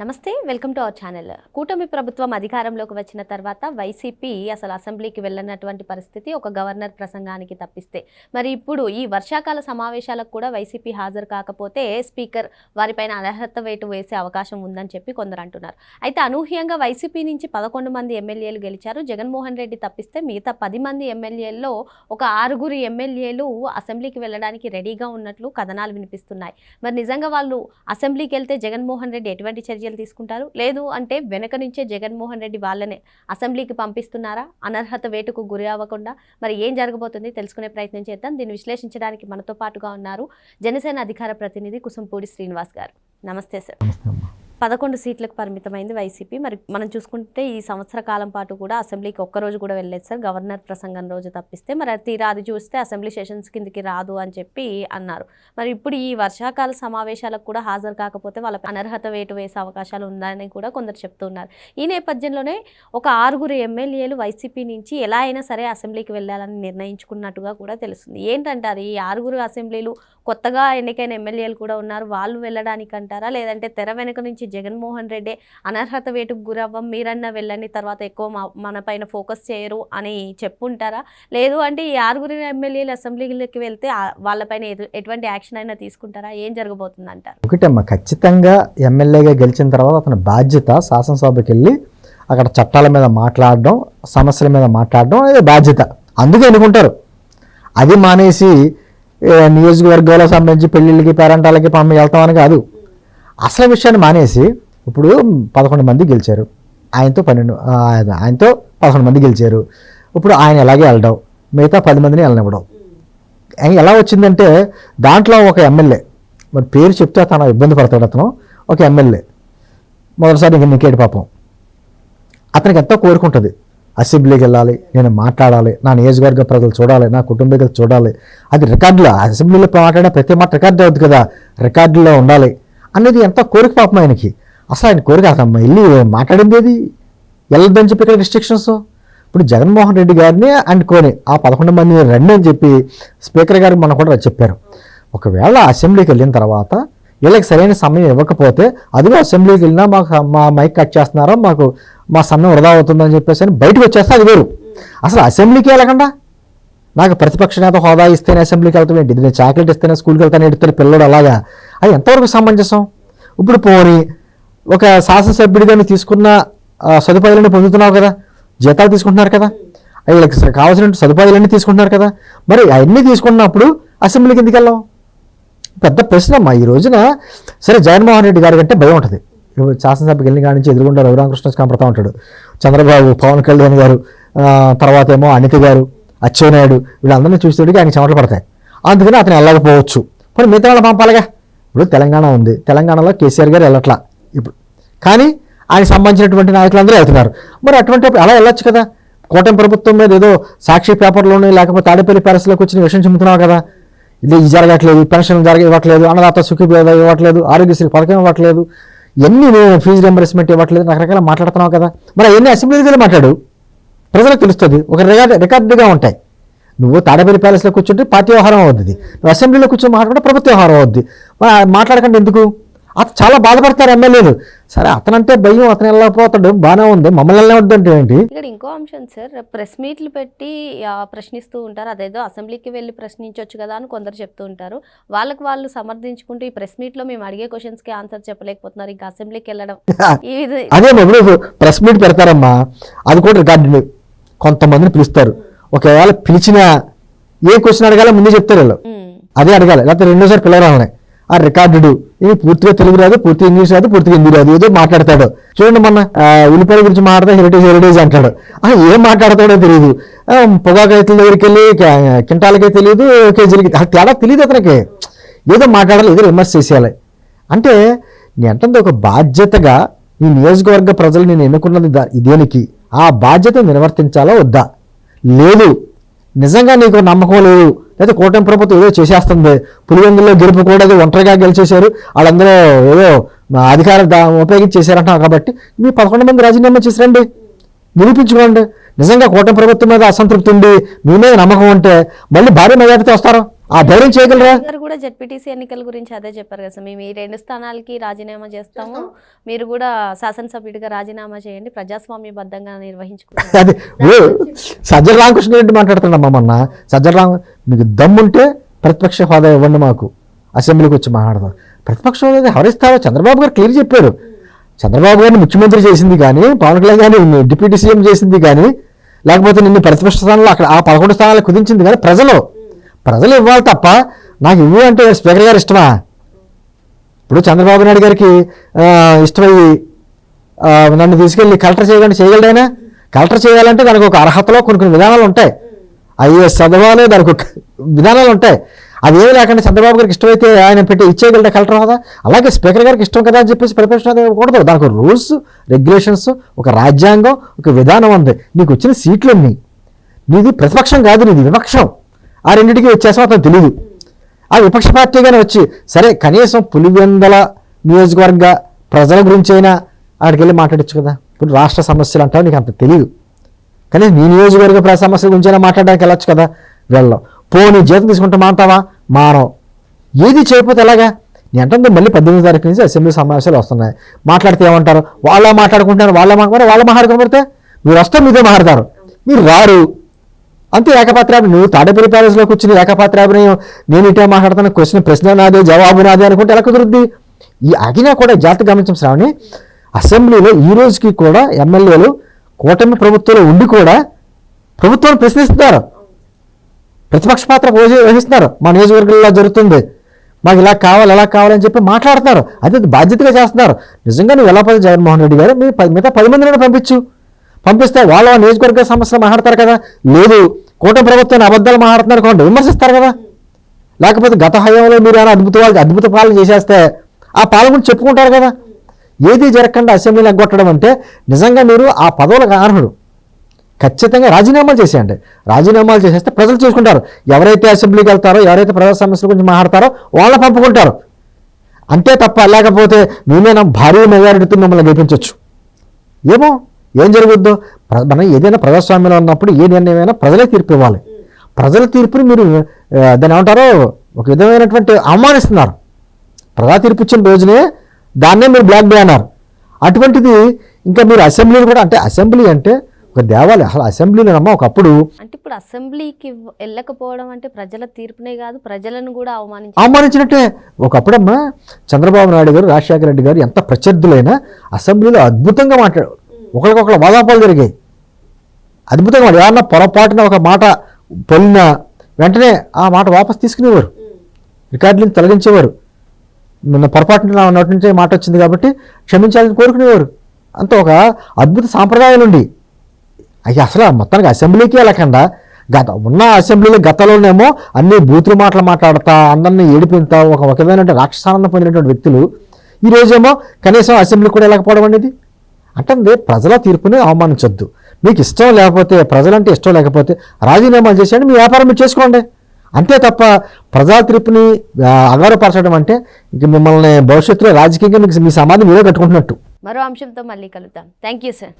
నమస్తే welcome to our channel. కూటమి ప్రభుత్వం అధికారంలోకి వచ్చిన తర్వాత వైసీపీ అసలు అసెంబ్లీకి వెళ్ళనటువంటి పరిస్థితి ఒక గవర్నర్ ప్రసంగానికి తప్పిస్తే, మరి ఇప్పుడు ఈ వర్షాకాల సమావేశాలకు కూడా వైసీపీ హాజరు కాకపోతే స్పీకర్ వారిపైన అనర్హత వేటు వేసే అవకాశం ఉందని చెప్పి కొందరు అంటున్నారు. అయితే అనూహ్యంగా వైసీపీ నుంచి 11 మంది ఎమ్మెల్యేలు గెలిచారు. జగన్మోహన్ రెడ్డి తప్పిస్తే మిగతా 10 మంది ఎమ్మెల్యేల్లో ఒక 6 ఎమ్మెల్యేలు అసెంబ్లీకి వెళ్ళడానికి రెడీగా ఉన్నట్లు కథనాలు వినిపిస్తున్నాయి. మరి నిజంగా వాళ్ళు అసెంబ్లీకి వెళ్తే జగన్మోహన్ రెడ్డి ఎటువంటి చర్యలు తీసుకుంటారు, లేదు అంటే వెనక నుంచే జగన్మోహన్ రెడ్డి వాళ్ళనే అసెంబ్లీకి పంపిస్తున్నారా అనర్హత వేటుకు గురి అవ్వకుండా? మరి ఏం జరగబోతుంది తెలుసుకునే ప్రయత్నం చేద్దాం. దీన్ని విశ్లేషించడానికి మనతో పాటుగా ఉన్నారు జనసేన అధికార ప్రతినిధి కుసంపూడి శ్రీనివాస్ గారు. నమస్తే సార్. 11 సీట్లకు పరిమితమైంది వైసీపీ. మరి మనం చూసుకుంటే ఈ సంవత్సర కాలం పాటు కూడా అసెంబ్లీకి ఒక్కరోజు కూడా వెళ్ళలేదు సార్, గవర్నర్ ప్రసంగం రోజు తప్పిస్తే. మరి తీరా అది చూస్తే అసెంబ్లీ సెషన్స్ కిందకి రాదు అని చెప్పి అన్నారు. మరి ఇప్పుడు ఈ వర్షాకాల సమావేశాలకు కూడా హాజరు కాకపోతే వాళ్ళకి అనర్హత వేటు వేసే అవకాశాలు ఉందని కూడా కొందరు చెప్తున్నారు. ఈ నేపథ్యంలోనే ఒక 6 ఎమ్మెల్యేలు వైసీపీ నుంచి ఎలా అయినా సరే అసెంబ్లీకి వెళ్ళాలని నిర్ణయించుకున్నట్టుగా కూడా తెలుస్తుంది. ఏంటంటారు ఈ 6 అసెంబ్లీలు? కొత్తగా ఎన్నికైన ఎమ్మెల్యేలు కూడా ఉన్నారు, వాళ్ళు వెళ్ళడానికి అంటారా, లేదంటే తెర వెనుక నుంచి జగన్మోహన్ రెడ్డి అనర్హత వేటుకు గురవ్వం, మీరన్నా వెళ్ళండి, తర్వాత ఎక్కువ మన పైన ఫోకస్ చేయరు అని చెప్పుంటారా? లేదు అంటే ఈ 6 ఎమ్మెల్యేలు అసెంబ్లీకి వెళ్తే వాళ్ళపైన ఎటువంటి యాక్షన్ అయినా తీసుకుంటారా? ఏం జరగబోతుంది అంటారు? ఒకటమ్మా, ఖచ్చితంగా ఎమ్మెల్యేగా గెలిచిన తర్వాత అతని బాధ్యత శాసనసభకి వెళ్ళి అక్కడ చట్టాల మీద మాట్లాడడం, సమస్యల మీద మాట్లాడడం అనేది బాధ్యత. అందుకే ఎన్నుకుంటారు. అది మానేసి నియోజకవర్గాలకు సంబంధించి పెళ్ళిళ్ళకి పేరంటాలకి వెళ్తామని కాదు. అసలు విషయాన్ని మానేసి ఇప్పుడు 11 మంది గెలిచారు, ఆయనతో 11 మంది గెలిచారు. ఇప్పుడు ఆయన ఎలాగే వెళ్ళడం, మిగతా 10 మందిని వెళ్ళనివ్వడం ఎలా వచ్చిందంటే, దాంట్లో ఒక ఎమ్మెల్యే మరి పేరు చెప్తే తన ఇబ్బంది పడతాడు. అతను ఒక ఎమ్మెల్యే మొదటిసారి ఇంకేటి పాపం, అతనికి ఎంతో కోరుకుంటుంది అసెంబ్లీకి వెళ్ళాలి, నేను మాట్లాడాలి, నా నియోజకవర్గ ప్రజలు చూడాలి, నా కుటుంబీకులు చూడాలి. అది రికార్డులో అసెంబ్లీలో మాట్లాడిన ప్రతి మాట రికార్డు అవుతుంది కదా, రికార్డులో ఉండాలి అనేది ఎంతో కోరిక పాపం ఆయనకి. అసలు ఆయన కోరిక అతమ్మ వెళ్ళి మాట్లాడింది ఏది వెళ్ళొద్దని చెప్పి ఇక్కడ రిస్ట్రిక్షన్స్. ఇప్పుడు జగన్మోహన్ రెడ్డి గారిని అనుకోని ఆ 11 మంది రండి అని చెప్పి స్పీకర్ గారికి మొన్న కూడా చెప్పారు. ఒకవేళ అసెంబ్లీకి వెళ్ళిన తర్వాత వీళ్ళకి సరైన సమయం ఇవ్వకపోతే, అదిగో అసెంబ్లీకి వెళ్ళినా మా మైక్ కట్ చేస్తున్నారో, మా సమయం వృధా అవుతుందని చెప్పేసి అని బయటకు వచ్చేస్తే అది వేరు. అసలు అసెంబ్లీకి వెళ్ళకుండా నాకు ప్రతిపక్ష నేత హోదా ఇస్తేనే అసెంబ్లీకి వెళ్తాం ఏంటి, నేను చాక్లెట్ ఇస్తేనే స్కూల్కి వెళ్తాను ఎడుతారు పిల్లడు, అలాగా అది ఎంతవరకు సమంజసం? ఇప్పుడు పోనీ ఒక శాసనసభ్యుడిగా నువ్వు తీసుకున్న సదుపాయాలన్నీ పొందుతున్నావు కదా, జీతాలు తీసుకుంటున్నారు కదా, వీళ్ళకి కావాల్సిన సదుపాయాలన్నీ తీసుకుంటున్నారు కదా, మరి అవన్నీ తీసుకున్నప్పుడు అసెంబ్లీకి ఎందుకు వెళ్ళాం? పెద్ద ప్రశ్న అమ్మా. ఈ రోజున సరే జగన్మోహన్ రెడ్డి గారి కంటే భయం ఉంటుంది. శాసనసభకి వెళ్ళిన కాడి నుంచి ఎదురుగుండా రఘురామకృష్ణ కనపడతా ఉంటాడు, చంద్రబాబు, పవన్ కళ్యాణ్ గారు, తర్వాత ఏమో అనిత గారు, అచ్చెన్నాయుడు, వీళ్ళందరినీ చూసేటికి ఆయన చెమటలు పడతాయి. అందుకని అతను వెళ్ళకపోవచ్చు. మరి మిగతా వాళ్ళు పంపాలిగా. ఇప్పుడు తెలంగాణ ఉంది, తెలంగాణలో కేసీఆర్ గారు వెళ్ళట్లా ఇప్పుడు, కానీ ఆయన సంబంధించినటువంటి నాయకులందరూ వెళ్తున్నారు. మరి అటువంటి అలా వెళ్ళొచ్చు కదా. కూటమి ప్రభుత్వం మీద ఏదో సాక్షి పేపర్లోనే లేకపోతే తాడేపల్లి ప్యాలెస్లోకి వచ్చిన విషయం చెబుతున్నావు కదా, ఇది జరగట్లేదు, పెన్షన్ ఇవ్వట్లేదు, అన్నదాత సుఖీభేద ఇవ్వట్లేదు, ఆరోగ్యశ్రీ పథకం ఇవ్వట్లేదు, ఎన్ని ఫీజు రింబర్స్మెంట్ ఇవ్వట్లేదు, రకరకాల మాట్లాడుతున్నావు కదా. మరి అవన్నీ అసెంబ్లీకి వెళ్ళి మాట్లాడు, ప్రజలకు తెలుస్తుంది, ఒక రికార్డుగా ఉంటాయి. నువ్వు తాడేపల్లి ప్యాలెస్లో కూర్చుంటే పార్టీ వ్యవహారం అవుద్ది, నువ్వు అసెంబ్లీలో కూర్చొని మాట్లాడితే ప్రభుత్వ వ్యవహారం అవుద్ది. మాట్లాడకండి ఎందుకు? అతను చాలా బాధపడతారు ఎమ్మెల్యేలు. సరే అతనంటే భయం, అతను వెళ్ళకపోతాడు, బాగానే ఉంది, మమ్మల్ని వెళ్ళవద్దంటే ఏంటి? ఇక్కడ ఇంకో అంశం సార్, ప్రెస్ మీట్లు పెట్టి ప్రశ్నిస్తూ ఉంటారు, అదేదో అసెంబ్లీకి వెళ్ళి ప్రశ్నించవచ్చు కదా అని కొందరు చెప్తూ ఉంటారు. వాళ్ళు సమర్థించుకుంటూ ఈ ప్రెస్ మీట్లో మేము అడిగే క్వశ్చన్స్కి ఆన్సర్ చెప్పలేకపోతున్నారు, ఇంకా అసెంబ్లీకి వెళ్ళడం అదే. ఇప్పుడు ప్రెస్ మీట్ పెడతారమ్మా, అది కూడా రికార్డు. కొంతమందిని పిలుస్తారు, ఒకవేళ పిలిచినా ఏ క్వశ్చన్ అడగాలో ముందే చెప్తారు వాళ్ళు, అదే అడగాలి, లేకపోతే రెండోసారి పిలవాలని. ఆ రికార్డు ఇది పూర్తిగా తెలుగు రాదు, పూర్తిగా ఇంగ్లీష్ రాదు, పూర్తిగా హిందీ రాదు, ఏదో మాట్లాడతాడు. చూడండి మొన్న ఉల్లిపాయల గురించి మాట్లాడితే హెరిటేజ్ అంటాడు, ఏం మాట్లాడతాడో తెలియదు. పొగాకు రైతుల దగ్గరికి వెళ్ళి కింటాలకే తెలియదు, కేజీలకి తేడా తెలియదు అతనికి. ఏదో మాట్లాడాలి, ఏదో విమర్శ చేసేయాలి. అంటే నేను అంటే ఒక బాధ్యతగా ఈ నియోజకవర్గ ప్రజలు నేను ఎన్నుకున్నది దేనికి, ఆ బాధ్యత నిర్వర్తించాలా వద్దా? లేదు, నిజంగా నీకు నమ్మకం లేదు, లేదా కూటమి ప్రభుత్వం ఏదో చేసేస్తుంది, పులివెందుల్లో గెలుపు కూడా ఒంటరిగా గెలిచేశారు, వాళ్ళందరూ ఏదో అధికారం ఉపయోగించి చేశారంటున్నారు కాబట్టి మీ 11 మంది రాజీనామా చేసిరండి, నిరూపించుకోండి. నిజంగా కూటమి ప్రభుత్వం మీద అసంతృప్తి ఉండి మీ మీద నమ్మకం ఉంటే మళ్ళీ భారీ మెజార్టీతో వస్తారు. ఆ ధైర్యం చేయగలరా? గారు కూడా జెడ్పీటీసీ ఎన్నికల గురించి అదే చెప్పారు కదా సార్, మేము ఈ 2 స్థానాలకి రాజీనామా చేస్తాము, మీరు కూడా శాసనసభ్యుడిగా రాజీనామా చేయండి, ప్రజాస్వామ్యబద్ధంగా నిర్వహించుకుంటాం. అది సజ్జల రామకృష్ణ రెడ్డి మాట్లాడుతున్నామ్మా మొన్న. సజ్జల రామ మీకు దమ్ముంటే ప్రతిపక్ష హోదా ఇవ్వండి మాకు, అసెంబ్లీకి వచ్చి మాట్లాడదాం. ప్రతిపక్ష హోదా ఎవరిస్తారో చంద్రబాబు గారు క్లియర్ చెప్పారు. చంద్రబాబు గారిని ముఖ్యమంత్రి చేసింది కానీ, పవన్ కళ్యాణ్ గారిని డిప్యూటీ సీఎం చేసింది కానీ, లేకపోతే నిన్ను ప్రతిపక్ష స్థానంలో అక్కడ ఆ 11 స్థానాలు కుదించింది కానీ ప్రజలు ఇవ్వాలి తప్ప నాకు ఇవ్వు అంటే స్పీకర్ గారు ఇష్టమా? ఇప్పుడు చంద్రబాబు నాయుడు గారికి ఇష్టమయ్యి నన్ను తీసుకెళ్ళి కలెక్టర్ చేయగలడైనా? కలెక్టర్ చేయాలంటే దానికి ఒక అర్హతలో కొన్ని విధానాలు ఉంటాయి. ఐఏఎస్ చదవాలి, దానికి ఒక విధానాలు ఉంటాయి. అది ఏమి లేకుండా చంద్రబాబు గారికి ఇష్టమైతే ఆయన పెట్టి ఇచ్చేయగలడా కలెక్టర్ హోదా? అలాగే స్పీకర్ గారికి ఇష్టం కదా అని చెప్పేసి ప్రతిపక్ష హోదా ఇవ్వకూడదు. దానికి రూల్స్, రెగ్యులేషన్స్, ఒక రాజ్యాంగం, ఒక విధానం ఉంది. నీకు వచ్చిన సీట్లన్నీ నీది ప్రతిపక్షం కాదు, నీది విపక్షం. ఆ రెండింటికి వచ్చేసాం అతను తెలియదు. ఆ విపక్ష పార్టీగానే వచ్చి సరే కనీసం పులివెందుల నియోజకవర్గ ప్రజల గురించి అయినా ఆడికి వెళ్ళి మాట్లాడచ్చు కదా. ఇప్పుడు రాష్ట్ర సమస్యలు అంటావు, నీకు అంత తెలియదు. కానీ నీ నియోజకవర్గ సమస్యల గురించి అయినా మాట్లాడడానికి వెళ్ళొచ్చు కదా. వెళ్ళం. పోనీ జీతం తీసుకుంటే మాంటావా? మానవు. ఏది చేయకపోతే ఎలాగా? నేను అంటే మళ్ళీ 18వ తారీఖు నుంచి అసెంబ్లీ సమావేశాలు వస్తున్నాయి. మాట్లాడితే ఏమంటారు? వాళ్ళ మాట్లాడుకుంటారు, వాళ్ళ మాట్లాడుకోబడితే మీరు వస్తే మీదే మాట్లాడతారు, మీరు రారు. అంతే ఏకపాత్రాభినయం. నువ్వు తాడేపల్లి ప్యాలెస్లో కూర్చుని ఏకపాత్రాభినయం, నేను ఇటే మాట్లాడుతాను, ప్రశ్న నాదే జవాబు నాదే అనుకుంటే ఎలా కుదురుద్ది? ఈ ఆగినా కూడా జాగ్రత్త గమనించాం శ్రావణి. అసెంబ్లీలో ఈ రోజుకి కూడా ఎమ్మెల్యేలు కూటమి ప్రభుత్వంలో ఉండి కూడా ప్రభుత్వాన్ని ప్రశ్నిస్తున్నారు, ప్రతిపక్ష పాత్ర వహిస్తున్నారు. మా నియోజకవర్గంలో జరుగుతుంది, మాకు ఇలా కావాలి ఎలా కావాలని చెప్పి మాట్లాడుతున్నారు. అది బాధ్యతగా చేస్తున్నారు. నిజంగా నువ్వు ఎలా పది జగన్మోహన్ రెడ్డి గారు మీ మిగతా 10 మందిని పంపిస్తే వాళ్ళ నియోజకవర్గ సమస్యలు మాట్లాడతారు కదా. లేదు కూటమి ప్రభుత్వాన్ని అబద్ధాలు మాట్లాడుతున్నారు కాబట్టి విమర్శిస్తారు కదా. లేకపోతే గత హయాంలో మీరు ఏమైనా అద్భుత పాలన చేసేస్తే ఆ పాలన గురించి చెప్పుకుంటారు కదా. ఏది జరగకుండా అసెంబ్లీని ఎగ్గొట్టడం అంటే నిజంగా మీరు ఆ పదవులకు అర్హుడు. ఖచ్చితంగా రాజీనామాలు చేసేయండి. రాజీనామాలు చేసేస్తే ప్రజలు చూసుకుంటారు. ఎవరైతే అసెంబ్లీకి వెళ్తారో, ఎవరైతే ప్రజా సమస్యల గురించి మాట్లాడతారో వాళ్ళని పంపుకుంటారు. అంతే తప్ప లేకపోతే మేమేనా భారీ మెజారిటీతో మిమ్మల్ని గెలిపించవచ్చు. ఏమో ఏం జరుగుద్దో. మనం ఏదైనా ప్రజాస్వామ్యంలో ఉన్నప్పుడు ఏ నిర్ణయమైనా ప్రజలే తీర్పు ఇవ్వాలి. ప్రజల తీర్పుని మీరు దాన్ని ఏమంటారో ఒక విధమైనటువంటి అవమానిస్తున్నారు. ప్రజా తీర్పు ఇచ్చిన రోజునే దాన్నే మీరు బ్లాక్ డే అన్నారు. అటువంటిది ఇంకా మీరు అసెంబ్లీని కూడా, అంటే అసెంబ్లీ అంటే ఒక దేవాలయం. అసలు అసెంబ్లీలోనమ్మా ఒకప్పుడు అంటే ఇప్పుడు అసెంబ్లీకి వెళ్ళకపోవడం అంటే ప్రజల తీర్పునే కాదు, ప్రజలను కూడా అవమానించినట్టే. ఒకప్పుడమ్మా చంద్రబాబు నాయుడు గారు, రాజశేఖర రెడ్డి గారు ఎంత ప్రత్యర్థులైనా అసెంబ్లీలో అద్భుతంగా మాట్లాడు, ఒకరికొకరు వాదాపాలు జరిగాయి. అద్భుతంగా ఏమన్నా పొరపాటున ఒక మాట పొలిన వెంటనే ఆ మాట వాపసు తీసుకునేవారు, రికార్డులను తొలగించేవారు. నిన్న పొరపాటున నోటి నుంచి మాట వచ్చింది కాబట్టి క్షమించాలని కోరుకునేవారు. అంత ఒక అద్భుత సాంప్రదాయాలు ఉండి అవి అసలు మొత్తానికి అసెంబ్లీకి వెళ్ళకుండా ఉన్న అసెంబ్లీలో గతంలోనేమో అన్ని బూతులు మాటలు మాట్లాడతా, అందరినీ ఏడిపిస్తా, ఒక విధమైన రాక్షసానందం పొందినటువంటి వ్యక్తులు ఈరోజేమో కనీసం అసెంబ్లీ కూడా వెళ్ళకపోవడం అనేది. అంటే ప్రజల తీర్పుని అవమానించొద్దు. మీకు ఇష్టం లేకపోతే, ప్రజలంటే ఇష్టం లేకపోతే రాజీనామాలు చేసేయండి, మీ వ్యాపారం మీరు చేసుకోండి. అంతే తప్ప ప్రజా తీర్పుని అగౌరవపరచడం అంటే ఇంక మిమ్మల్ని భవిష్యత్తులో రాజకీయంగా మీకు మీ సమాధి మీరే కట్టుకుంటున్నట్టు. మరో అంశంతో మళ్ళీ కలుద్దాం. Thank you sir.